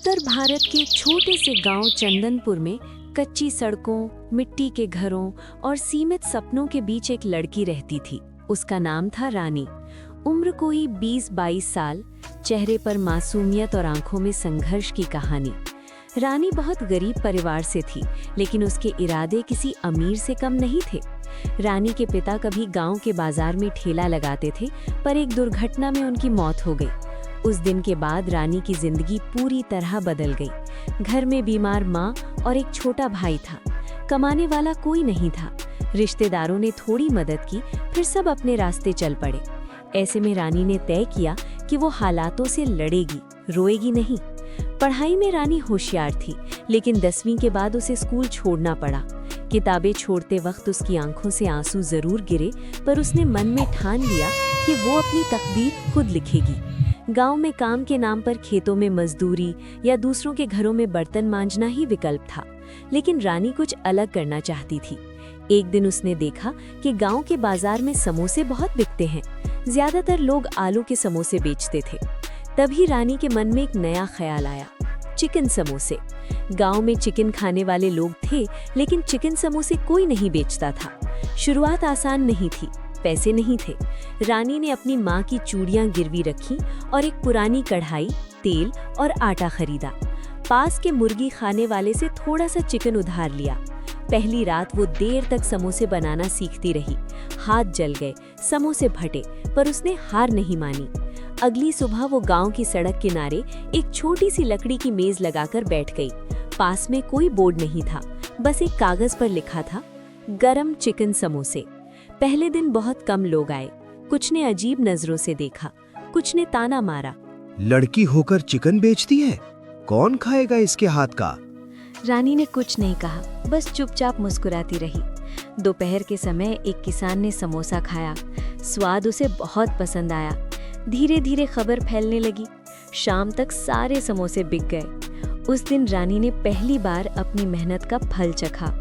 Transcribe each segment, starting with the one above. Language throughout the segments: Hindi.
उत्तर भारत के छोटे से गांव चंदनपुर में कच्ची सड़कों, मिट्टी के घरों और सीमित सपनों के बीच एक लड़की रहती थी। उसका नाम था रानी। उम्र कोई 20-22 साल, चेहरे पर मासूमियत और आंखों में संघर्ष की कहानी। रानी बहुत गरीब परिवार से थी, लेकिन उसके इरादे किसी अमीर से कम नहीं थे। रानी के पिता कभी गांव के बाजार में ठेला लगाते थे, पर एक दुर्घटना में उनकी मौत हो गई। उस दिन के बाद रानी की जिंदगी पूरी तरह बदल गई। घर में बीमार माँ और एक छोटा भाई था। कमाने वाला कोई नहीं था। रिश्तेदारों ने थोड़ी मदद की, फिर सब अपने रास्ते चल पड़े। ऐसे में रानी ने तय किया कि वो हालातों से लड़ेगी, रोएगी नहीं। पढ़ाई में रानी होशियार थी, लेकिन 10वीं के बाद उसे स्कूल छोड़ना पड़ा। किताबें छोड़ते वक्त उसकी आंखों से आंसू जरूर गिरे, पर उसने मन में ठान लिया कि वो अपनी तकदीर खुद लिखेगी। गांव में काम के नाम पर खेतों में मजदूरी या दूसरों के घरों में बर्तन मांजना ही विकल्प था, लेकिन रानी कुछ अलग करना चाहती थी। एक दिन उसने देखा कि गांव के बाजार में समोसे बहुत बिकते हैं। ज्यादातर लोग आलू के समोसे बेचते थे। तभी रानी के मन में एक नया ख्याल आया, चिकन समोसे। गांव में चिकन खाने वाले लोग थे, लेकिन चिकन समोसे कोई नहीं बेचता था। शुरुआत आसान नहीं थी, पैसे नहीं थे। रानी ने अपनी माँ की चूड़ियां गिरवी रखी और एक पुरानी कढ़ाई, तेल और आटा खरीदा। पास के मुर्गी खाने वाले से थोड़ा सा चिकन उधार लिया। पहली रात वो देर तक समोसे बनाना सीखती रही। हाथ जल गए, समोसे फटे, पर उसने हार नहीं मानी। अगली सुबह वो गांव की सड़क किनारे एक छोटी सी लकड़ी की मेज लगाकर बैठ गई। पास में कोई बोर्ड नहीं था, बस एक कागज पर लिखा था, गरम चिकन समोसे। पहले दिन बहुत कम लोग आए। कुछ ने अजीब नजरों से देखा, कुछ ने ताना मारा। लड़की होकर चिकन बेचती है, कौन खाएगा इसके हाथ का? रानी ने कुछ नहीं कहा, बस चुपचाप मुस्कुराती रही। दोपहर के समय एक किसान ने समोसा खाया। स्वाद उसे बहुत पसंद आया। धीरे धीरे खबर फैलने लगी। शाम तक सारे समोसे बिक गए। उस दिन रानी ने पहली बार अपनी मेहनत का फल चखा।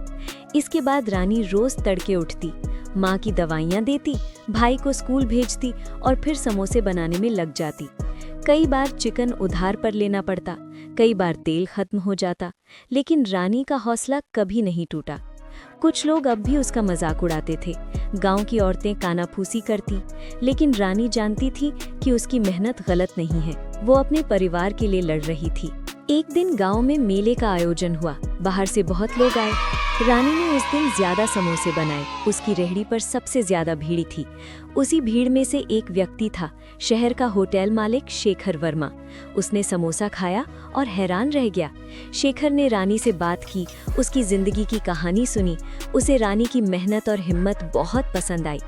इसके बाद रानी रोज तड़के उठती, माँ की दवाइयाँ देती, भाई को स्कूल भेजती और फिर समोसे बनाने में लग जाती। कई बार चिकन उधार पर लेना पड़ता, कई बार तेल खत्म हो जाता, लेकिन रानी का हौसला कभी नहीं टूटा। कुछ लोग अब भी उसका मजाक उड़ाते थे। गांव की औरतें कानाफूसी करती, लेकिन रानी जानती थी कि उसकी मेहनत गलत नहीं है। वो अपने परिवार के लिए लड़ रही थी। एक दिन गांव में मेले का आयोजन हुआ। बाहर से बहुत लोग आए। रानी ने उस दिन ज्यादा समोसे बनाए। उसकी रेहड़ी पर सबसे ज्यादा भीड़ थी। उसी भीड़ में से एक व्यक्ति था, शहर का होटल मालिक शेखर वर्मा। उसने समोसा खाया और हैरान रह गया। शेखर ने रानी से बात की, उसकी जिंदगी की कहानी सुनी। उसे रानी की मेहनत और हिम्मत बहुत पसंद आई।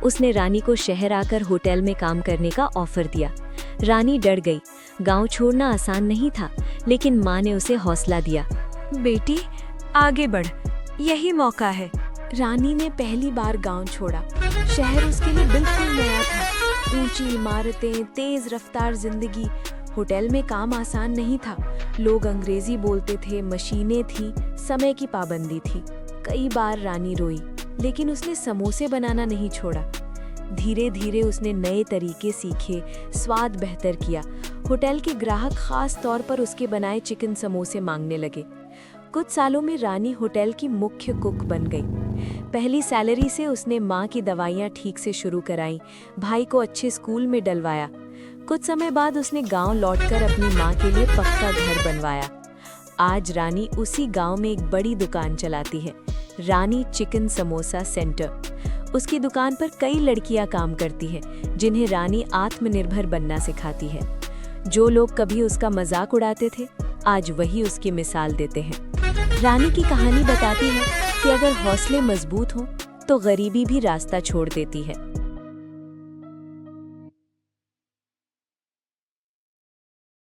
उसने रानी को शहर आकर होटल में काम करने का ऑफर दिया। रानी डर गई। गांव छोड़ना आसान नहीं था, लेकिन माँ ने उसे हौसला दिया। बेटी, आगे बढ़, यही मौका है। रानी ने पहली बार गांव छोड़ा। शहर उसके लिए बिल्कुल नया था। ऊंची इमारतें, तेज रफ्तार जिंदगी। होटल में काम आसान नहीं था। लोग अंग्रेजी बोलते थे, मशीनें थी, समय की पाबंदी थी। कई बार रानी रोई, लेकिन उसने समोसे बनाना नहीं छोड़ा। धीरे धीरे उसने नए तरीके सीखे, स्वाद बेहतर किया। होटल के ग्राहक खास तौर पर उसके बनाए चिकन समोसे मांगने लगे। कुछ सालों में रानी होटल की मुख्य कुक बन गई। पहली सैलरी से उसने माँ की दवाइयाँ ठीक से शुरू कराई, भाई को अच्छे स्कूल में डलवाया। कुछ समय बाद उसने गांव लौटकर अपनी माँ के लिए पक्का घर बनवाया। आज रानी उसी गांव में एक बड़ी दुकान चलाती है, रानी चिकन समोसा सेंटर। उसकी दुकान पर कई लड़कियां काम करती हैं, जिन्हें रानी आत्मनिर्भर बनना सिखाती है। जो लोग कभी उसका मजाक उड़ाते थे, आज वही उसकी मिसाल देते हैं। रानी की कहानी बताती है कि अगर हौसले मजबूत हों, तो गरीबी भी रास्ता छोड़ देती है।